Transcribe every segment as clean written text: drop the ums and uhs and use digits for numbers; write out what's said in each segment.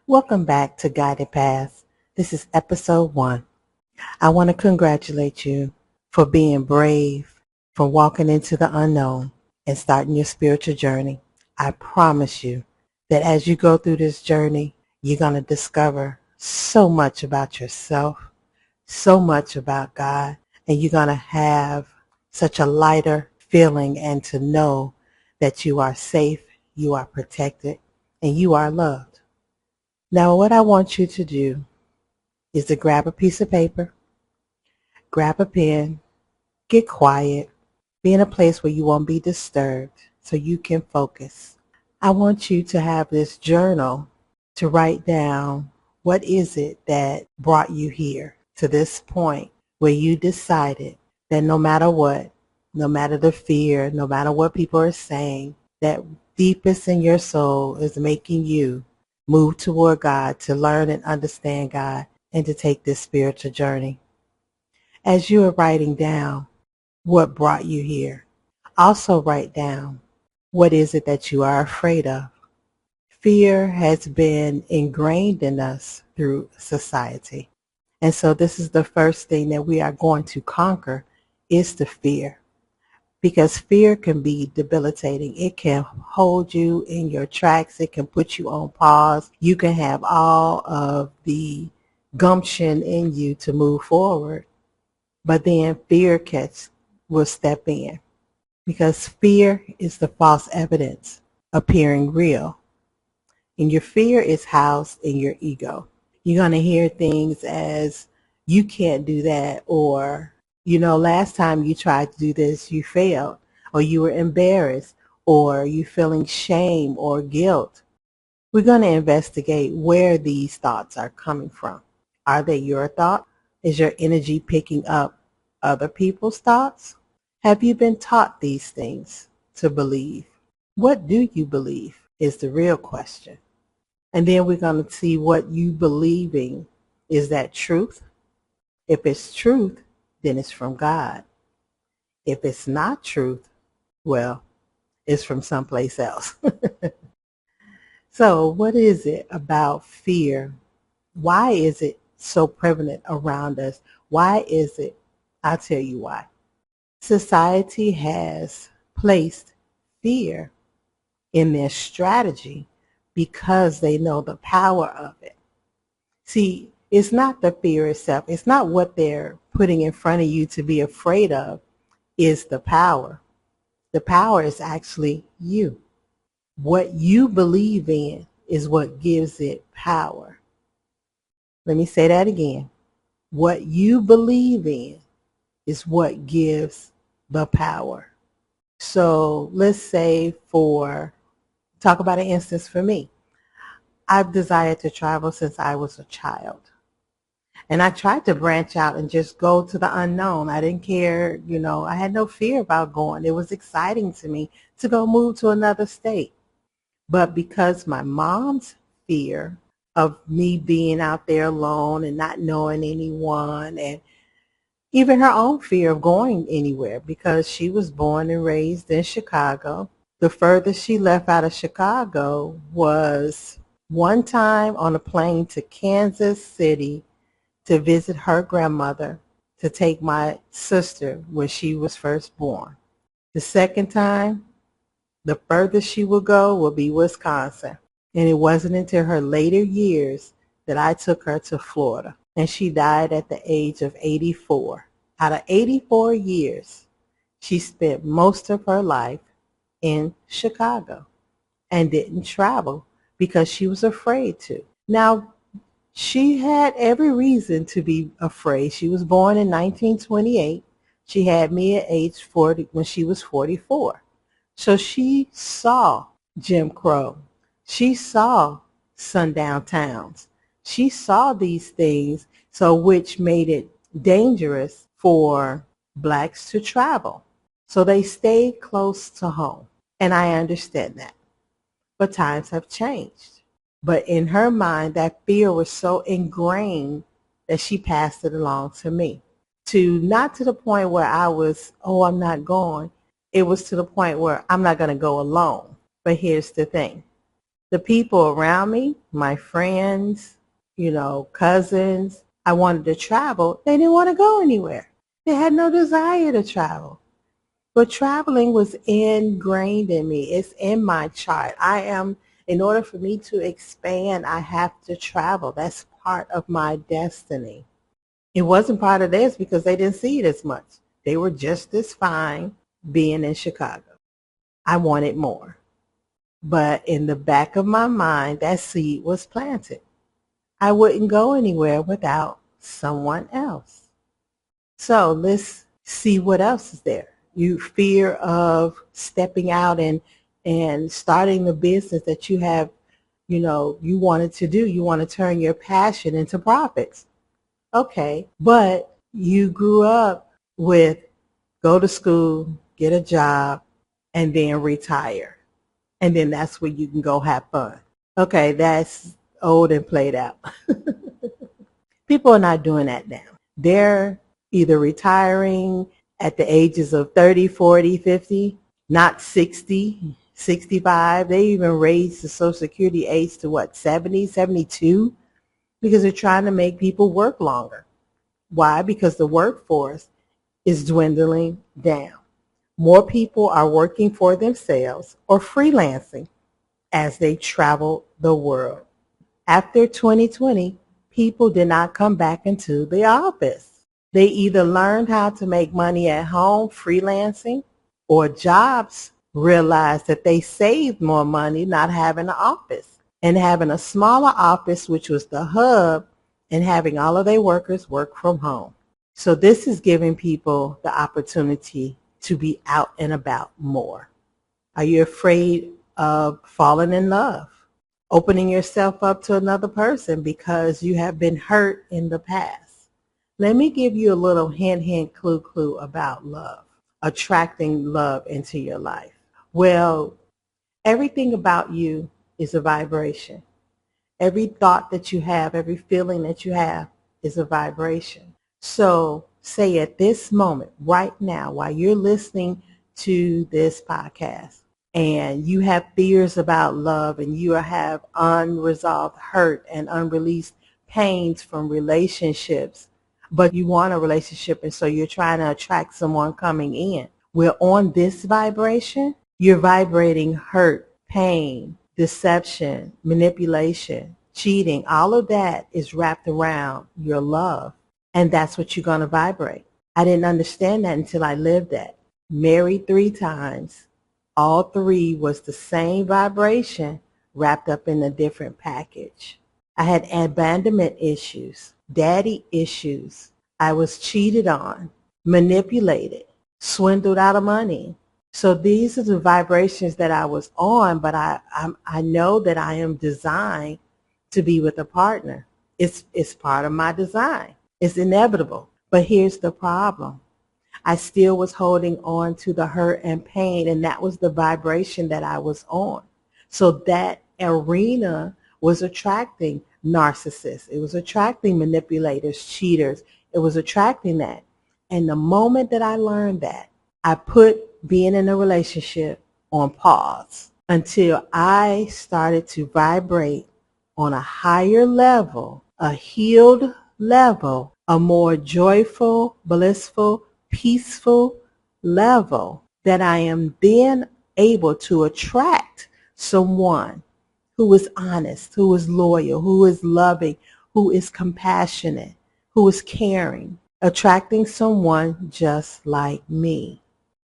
Welcome back to Guided Paths. This is episode 1. I want to congratulate you for being brave, for walking into the unknown and starting your spiritual journey. I promise you that as you go through this journey, you're going to discover so much about yourself, so much about God, and you're going to have such a lighter feeling and to know that you are safe, you are protected, and you are loved. Now, what I want you to do is to grab a piece of paper, grab a pen, get quiet, be in a place where you won't be disturbed so you can focus. I want you to have this journal to write down what is it that brought you here to this point where you decided that no matter what, no matter the fear, no matter what people are saying, that deepest in your soul is making you move toward God to learn and understand God and to take this spiritual journey. As you are writing down what brought you here, also write down what is it that you are afraid of. Fear has been ingrained in us through society. And so this is the first thing that we are going to conquer is the fear. Because fear can be debilitating. It can hold you in your tracks. It can put you on pause. You can have all of the gumption in you to move forward. But then fear will step in. Because fear is the false evidence appearing real. And your fear is housed in your ego. You're going to hear things as, you can't do that, or, last time you tried to do this, you failed, or you were embarrassed, or you feeling shame or guilt. We're going to investigate where these thoughts are coming from. Are they your thoughts? Is your energy picking up other people's thoughts? Have you been taught these things to believe? What do you believe is the real question. And then we're going to see what you believing. Is that truth? If it's truth, then it's from God. If it's not truth, well, it's from someplace else. So what is it about fear? Why is it so prevalent around us? Why is it? I'll tell you why. Society has placed fear in their strategy because they know the power of it. See, it's not the fear itself. It's not what they're putting in front of you to be afraid of. Is the power. The power is actually you. What you believe in is what gives it power. Let me say that again. What you believe in is what gives the power. So let's say talk about an instance for me. I've desired to travel since I was a child. And I tried to branch out and just go to the unknown. I didn't care, I had no fear about going. It was exciting to me to go move to another state. But because my mom's fear of me being out there alone and not knowing anyone, and even her own fear of going anywhere because she was born and raised in Chicago. The furthest she left out of Chicago was one time on a plane to Kansas City to visit her grandmother to take my sister when she was first born. The second time, the furthest she would go will be Wisconsin. And it wasn't until her later years that I took her to Florida. And she died at the age of 84. Out of 84 years, she spent most of her life in Chicago and didn't travel because she was afraid to. Now, she had every reason to be afraid. She was born in 1928. She had me at age 40 when she was 44. So she saw Jim Crow. She saw sundown towns. She saw these things, so which made it dangerous for blacks to travel. So they stayed close to home. And I understand that. But times have changed. But in her mind, that fear was so ingrained that she passed it along to me. Not to the point where I was, I'm not going. It was to the point where I'm not going to go alone. But here's the thing. The people around me, my friends, cousins, I wanted to travel. They didn't want to go anywhere. They had no desire to travel. But traveling was ingrained in me. It's in my chart. In order for me to expand, I have to travel. That's part of my destiny. It wasn't part of theirs because they didn't see it as much. They were just as fine being in Chicago. I wanted more. But in the back of my mind, that seed was planted. I wouldn't go anywhere without someone else. So let's see what else is there. You fear of stepping out and starting the business that you have, you wanted to do. You want to turn your passion into profits. Okay, but you grew up with go to school, get a job, and then retire. And then that's where you can go have fun. Okay, that's old and played out. People are not doing that now. They're either retiring at the ages of 30, 40, 50, not 60, 65. They even raised the Social Security age to what, 70, 72? Because they're trying to make people work longer. Why? Because the workforce is dwindling down. More people are working for themselves or freelancing as they travel the world. After 2020, people did not come back into the office. They either learned how to make money at home freelancing, or jobs realized that they saved more money not having an office and having a smaller office, which was the hub, and having all of their workers work from home. So this is giving people the opportunity to be out and about more. Are you afraid of falling in love? Opening yourself up to another person because you have been hurt in the past? Let me give you a little hint, clue about love, attracting love into your life. Well, everything about you is a vibration. Every thought that you have, every feeling that you have is a vibration. So say at this moment, right now, while you're listening to this podcast, and you have fears about love and you have unresolved hurt and unreleased pains from relationships, but you want a relationship and so you're trying to attract someone coming in. We're on this vibration. You're vibrating hurt, pain, deception, manipulation, cheating. All of that is wrapped around your love. And that's what you're going to vibrate. I didn't understand that until I lived that. Married 3 times. All 3 was the same vibration wrapped up in a different package. I had abandonment issues, daddy issues. I was cheated on, manipulated, swindled out of money. So these are the vibrations that I was on, but I know that I am designed to be with a partner. It's part of my design. It's inevitable. But here's the problem. I still was holding on to the hurt and pain, and that was the vibration that I was on. So that arena was attracting narcissists. It was attracting manipulators, cheaters. It was attracting that. And the moment that I learned that, I put being in a relationship on pause until I started to vibrate on a higher level, a healed level, a more joyful, blissful, peaceful level, that I am then able to attract someone who is honest, who is loyal, who is loving, who is compassionate, who is caring, attracting someone just like me.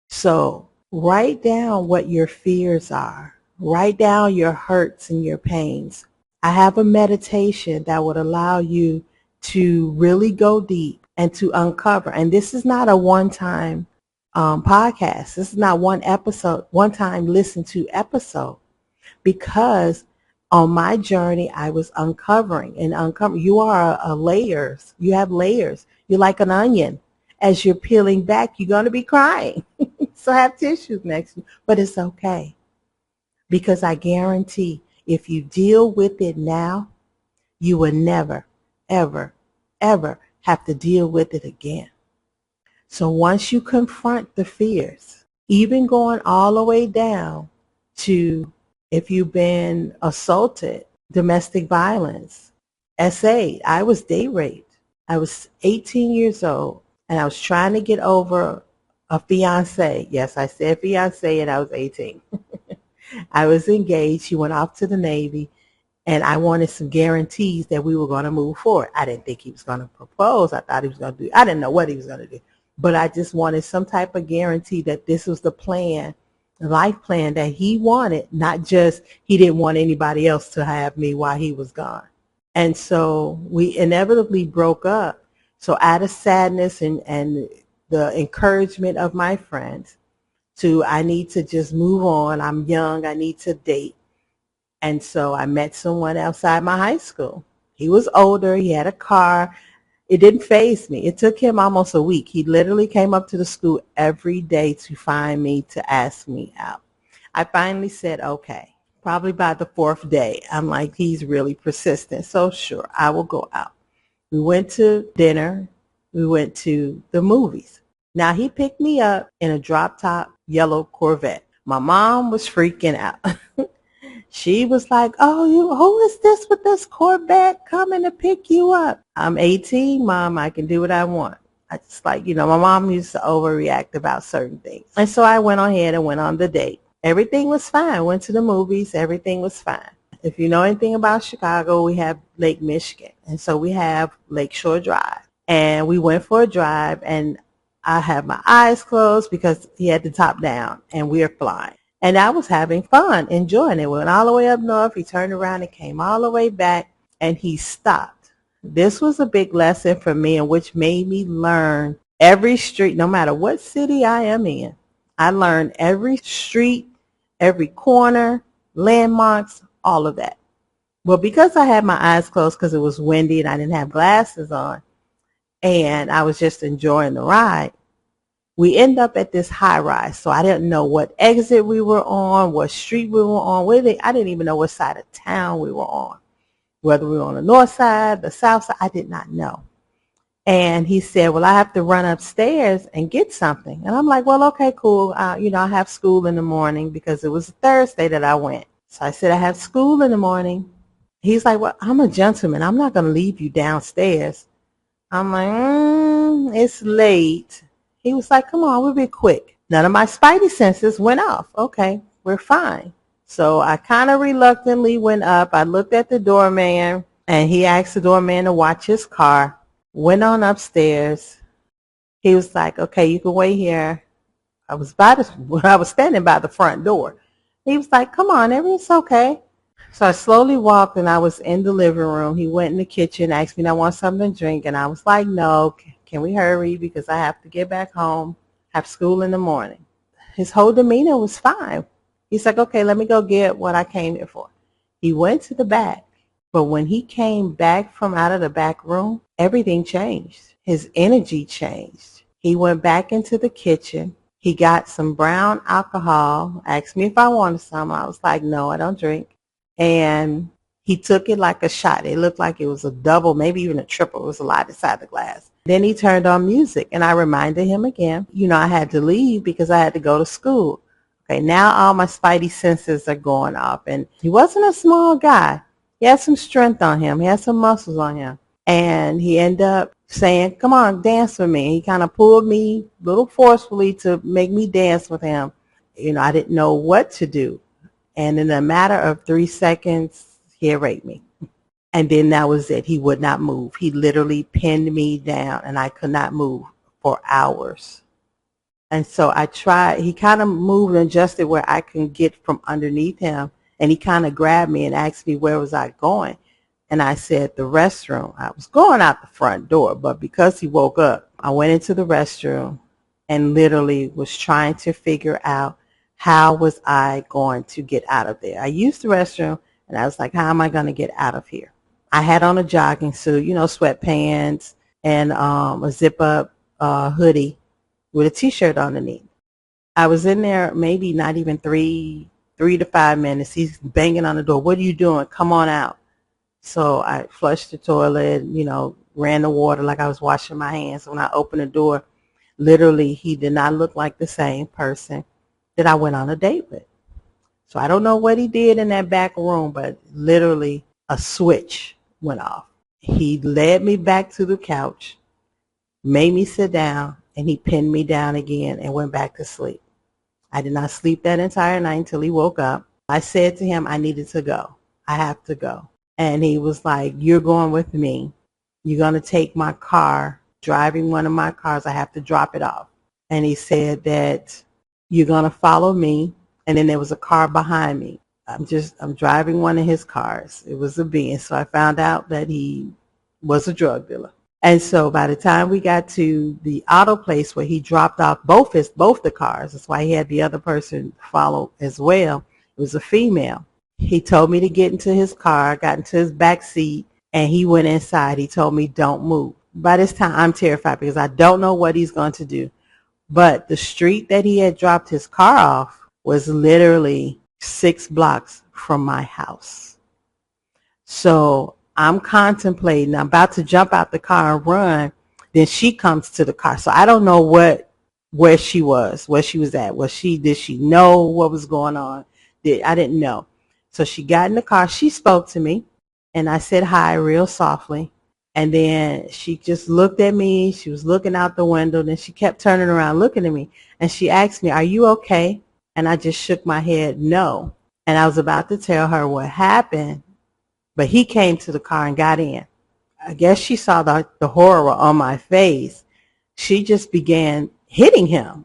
So write down what your fears are. Write down your hurts and your pains. I have a meditation that would allow you to really go deep and to uncover. And this is not a one-time podcast. This is not one episode, one time listen to episode, because on my journey I was uncovering and uncovering. You are a layers. You have layers. You're like an onion. As you're peeling back, you're going to be crying. So have tissues next to you. But it's okay, because I guarantee if you deal with it now, you will never, ever, ever have to deal with it again. So once you confront the fears, even going all the way down to if you've been assaulted, domestic violence, SA. I was date raped. I was 18 years old, and I was trying to get over a fiance. Yes, I said fiance, and I was 18. I was engaged. He went off to the Navy, and I wanted some guarantees that we were going to move forward. I didn't think he was going to propose. I thought he was going to do, I didn't know what he was going to do, but I just wanted some type of guarantee that this was the plan, the life plan that he wanted, not just he didn't want anybody else to have me while he was gone. And so we inevitably broke up. So out of sadness and the encouragement of my friends to, I need to just move on. I'm young. I need to date. And so I met someone outside my high school. He was older. He had a car. It didn't faze me. It took him almost a week. He literally came up to the school every day to find me, to ask me out. I finally said, okay. Probably by the fourth day, I'm like, he's really persistent. So sure, I will go out. We went to dinner. We went to the movies. Now he picked me up in a drop top yellow Corvette. My mom was freaking out. She was like, oh, who is this with this Corvette coming to pick you up? I'm 18, Mom. I can do what I want. I just like, my mom used to overreact about certain things. And so I went on ahead and went on the date. Everything was fine. Went to the movies. Everything was fine. If you know anything about Chicago, we have Lake Michigan. And so we have Lakeshore Drive. And we went for a drive, and I had my eyes closed because he had the top down, and we were flying. And I was having fun, enjoying it. We went all the way up north. He turned around and came all the way back, and he stopped. This was a big lesson for me, and which made me learn every street, no matter what city I am in. I learned every street, every corner, landmarks, all of that. Well, because I had my eyes closed because it was windy and I didn't have glasses on, and I was just enjoying the ride, we end up at this high rise. So I didn't know what exit we were on, what street we were on. I didn't even know what side of town we were on, whether we were on the north side, the south side. I did not know. And he said, well, I have to run upstairs and get something. And I'm like, well, okay, cool. I have school in the morning because it was a Thursday that I went. So I said, I have school in the morning. He's like, well, I'm a gentleman. I'm not going to leave you downstairs. I'm like, it's late. He was like, come on, we'll be quick. None of my spidey senses went off. Okay, we're fine. So I kind of reluctantly went up. I looked at the doorman, and he asked the doorman to watch his car. Went on upstairs. He was like, okay, you can wait here. I was standing by the front door. He was like, come on, everything's okay. So I slowly walked, and I was in the living room. He went in the kitchen, asked me if I want something to drink, and I was like, no, can we hurry because I have to get back home, have school in the morning. His whole demeanor was fine. He's like, okay, let me go get what I came here for. He went to the back, but when he came back from out of the back room, everything changed. His energy changed. He went back into the kitchen. He got some brown alcohol, asked me if I wanted some. I was like, no, I don't drink. And he took it like a shot. It looked like it was a double, maybe even a triple. It was a lot inside the glass. Then he turned on music, and I reminded him again, I had to leave because I had to go to school. Okay, now all my spidey senses are going off. And he wasn't a small guy. He had some strength on him. He had some muscles on him. And he ended up saying, come on, dance with me. He kind of pulled me a little forcefully to make me dance with him. I didn't know what to do. And in a matter of 3 seconds, he had raped me. And then that was it. He would not move. He literally pinned me down, and I could not move for hours. And so I tried. He kind of moved and adjusted where I can get from underneath him. And he kind of grabbed me and asked me where was I going. And I said, the restroom. I was going out the front door, but because he woke up, I went into the restroom and literally was trying to figure out how was I going to get out of there. I used the restroom, and I was like, how am I going to get out of here? I had on a jogging suit, sweatpants, and a zip-up hoodie with a T-shirt underneath. I was in there maybe not even three to 5 minutes. He's banging on the door. What are you doing? Come on out. So I flushed the toilet, ran the water like I was washing my hands. When I opened the door, literally he did not look like the same person that I went on a date with. So I don't know what he did in that back room, but literally a switch went off. He led me back to the couch, made me sit down, and he pinned me down again and went back to sleep. I did not sleep that entire night until he woke up. I said to him, I needed to go. I have to go. And he was like, you're going with me. You're going to take my car, driving one of my cars. I have to drop it off. And he said that you're going to follow me. And then there was a car behind me. I'm driving one of his cars. It was a Benz. So I found out that he was a drug dealer. And so by the time we got to the auto place where he dropped off both the cars, that's why he had the other person follow as well. It was a female. He told me to get into his car, got into his back seat, and he went inside. He told me, don't move. By this time, I'm terrified because I don't know what he's going to do. But the street that he had dropped his car off was literally 6 blocks from my house. So I'm contemplating, I'm about to jump out the car and run. Then she comes to the car. So I don't know where she was at. Did she know what was going on? I didn't know. So she got in the car. She spoke to me, and I said hi real softly. And then she just looked at me. She was looking out the window. Then she kept turning around looking at me. And she asked me, are you okay? And I just shook my head, no. And I was about to tell her what happened, but he came to the car and got in. I guess she saw the horror on my face. She just began hitting him.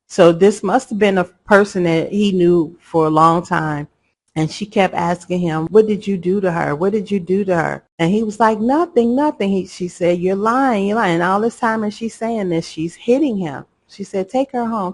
So this must have been a person that he knew for a long time. And she kept asking him, what did you do to her? What did you do to her? And he was like, nothing. She said, you're lying. And all this time as she's saying this, she's hitting him. She said, take her home.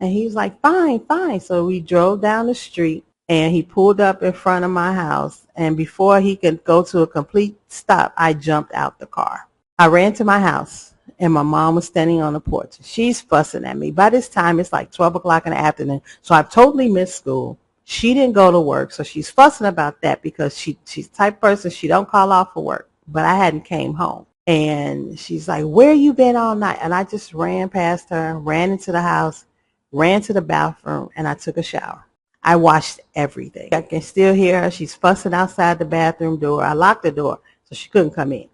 And he was like, fine. So we drove down the street, and he pulled up in front of my house. And before he could go to a complete stop, I jumped out the car. I ran to my house, and my mom was standing on the porch. She's fussing at me. By this time, it's like 12 o'clock in the afternoon. So I've totally missed school. She didn't go to work, so she's fussing about that because she's the type of person, she don't call off for work. But I hadn't came home. And she's like, where you been all night? And I just ran past her, ran into the house, ran to the bathroom, and I took a shower. I washed everything. I can still hear her. She's fussing outside the bathroom door. I locked the door so she couldn't come in.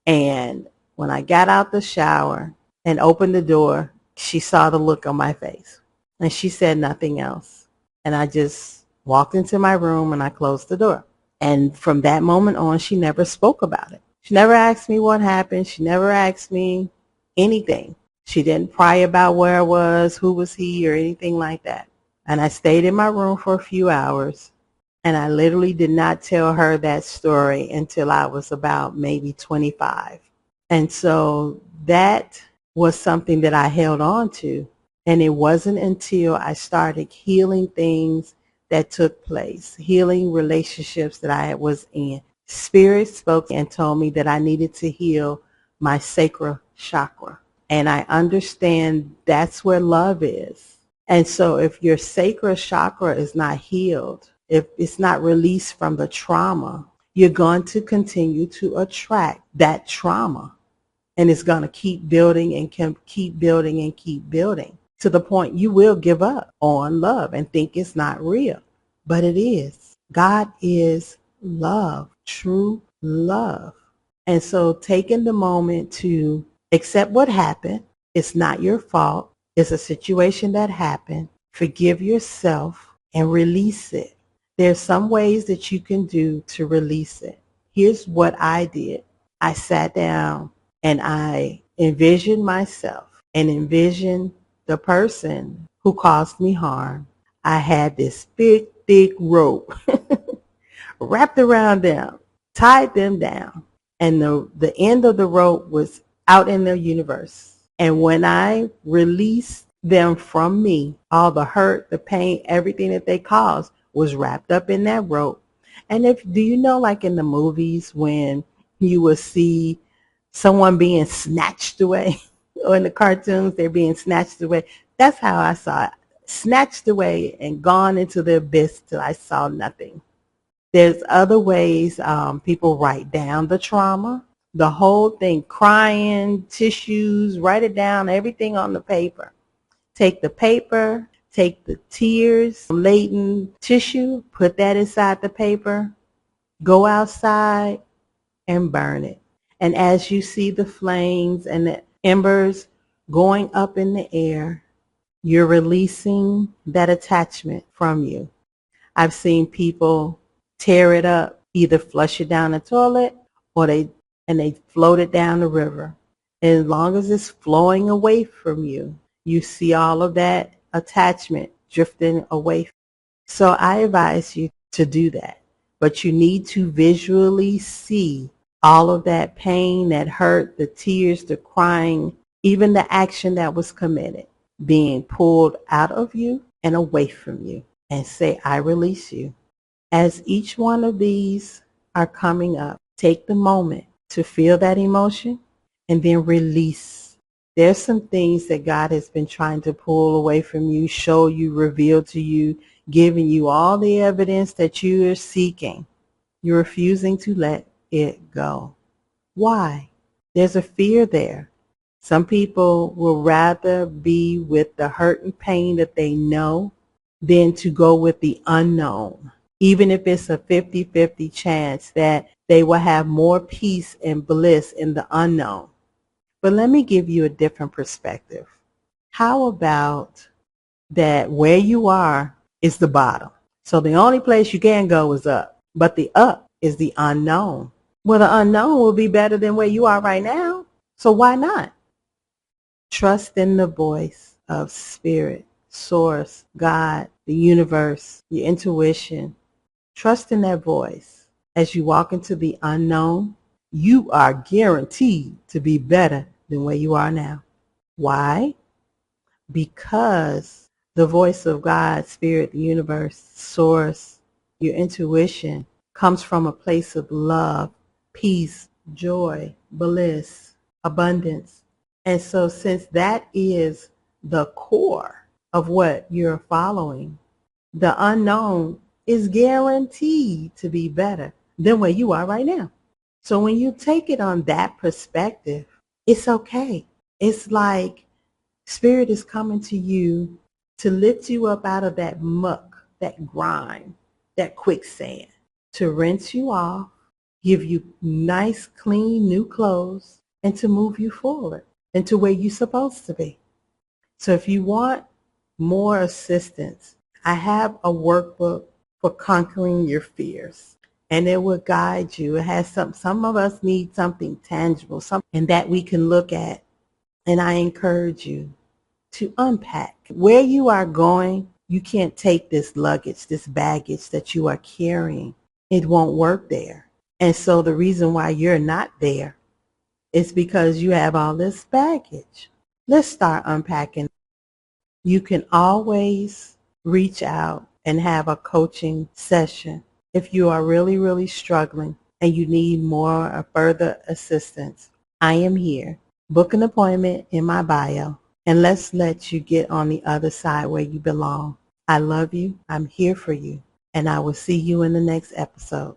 And when I got out the shower and opened the door, she saw the look on my face. And she said nothing else. And I just walked into my room and I closed the door. And from that moment on, she never spoke about it. She never asked me what happened. She never asked me anything. She didn't pry about where I was, who was he, or anything like that. And I stayed in my room for a few hours. And I literally did not tell her that story until I was about maybe 25. And so that was something that I held on to. And it wasn't until I started healing things that took place, healing relationships that I was in. Spirit spoke and told me that I needed to heal my sacral chakra. And I understand that's where love is. And so if your sacral chakra is not healed, if it's not released from the trauma, you're going to continue to attract that trauma. And it's going to keep building and keep building and keep building to the point you will give up on love and think it's not real. But it is. God is love, true love. And so taking the moment to accept what happened, it's not your fault. It's a situation that happened. Forgive yourself and release it. There's some ways that you can do to release it. Here's what I did. I sat down and I envisioned myself and envisioned the person who caused me harm. I had this big, thick rope wrapped around them, tied them down, and the end of the rope was out in the universe. And when I released them from me, all the hurt, the pain, everything that they caused was wrapped up in that rope. And do you know, like in the movies when you will see someone being snatched away, or in the cartoons they're being snatched away, that's how I saw it. Snatched away and gone into the abyss till I saw nothing. There's other ways people write down the trauma, the whole thing, crying, tissues, write it down, everything on the paper. Take the paper, take the tears, laden tissue, put that inside the paper, go outside and burn it. And as you see the flames and the embers going up in the air, you're releasing that attachment from you. I've seen people tear it up, either flush it down the toilet or they float it down the river. And as long as it's flowing away from you, you see all of that attachment drifting away. So I advise you to do that. But you need to visually see all of that pain, that hurt, the tears, the crying, even the action that was committed being pulled out of you and away from you, and say, I release you. As each one of these are coming up, take the moment to feel that emotion and then release. There's some things that God has been trying to pull away from you, show you, reveal to you, giving you all the evidence that you are seeking. You're refusing to let it go. Why? There's a fear there. Some people will rather be with the hurt and pain that they know than to go with the unknown, even if it's a 50-50 chance that they will have more peace and bliss in the unknown. But let me give you a different perspective. How about that where you are is the bottom? So the only place you can go is up, but the up is the unknown. Well, the unknown will be better than where you are right now, so why not? Trust in the voice of Spirit, Source, God, the universe, your intuition. Trust in that voice. As you walk into the unknown, you are guaranteed to be better than where you are now. Why? Because the voice of God, Spirit, the universe, Source, your intuition comes from a place of love, peace, joy, bliss, abundance. And so since that is the core of what you're following, the unknown is guaranteed to be better than where you are right now. So when you take it on that perspective, it's okay. It's like Spirit is coming to you to lift you up out of that muck, that grime, that quicksand, to rinse you off, give you nice, clean, new clothes, and to move you forward into where you're supposed to be. So if you want more assistance, I have a workbook for conquering your fears, and it will guide you. It has some of us need something tangible, something that we can look at, and I encourage you to unpack. Where you are going, you can't take this luggage, this baggage that you are carrying. It won't work there. And so the reason why you're not there is because you have all this baggage. Let's start unpacking. You can always reach out and have a coaching session if you are really, really struggling and you need more or further assistance. I am here. Book an appointment in my bio, and let's let you get on the other side where you belong. I love you. I'm here for you, and I will see you in the next episode.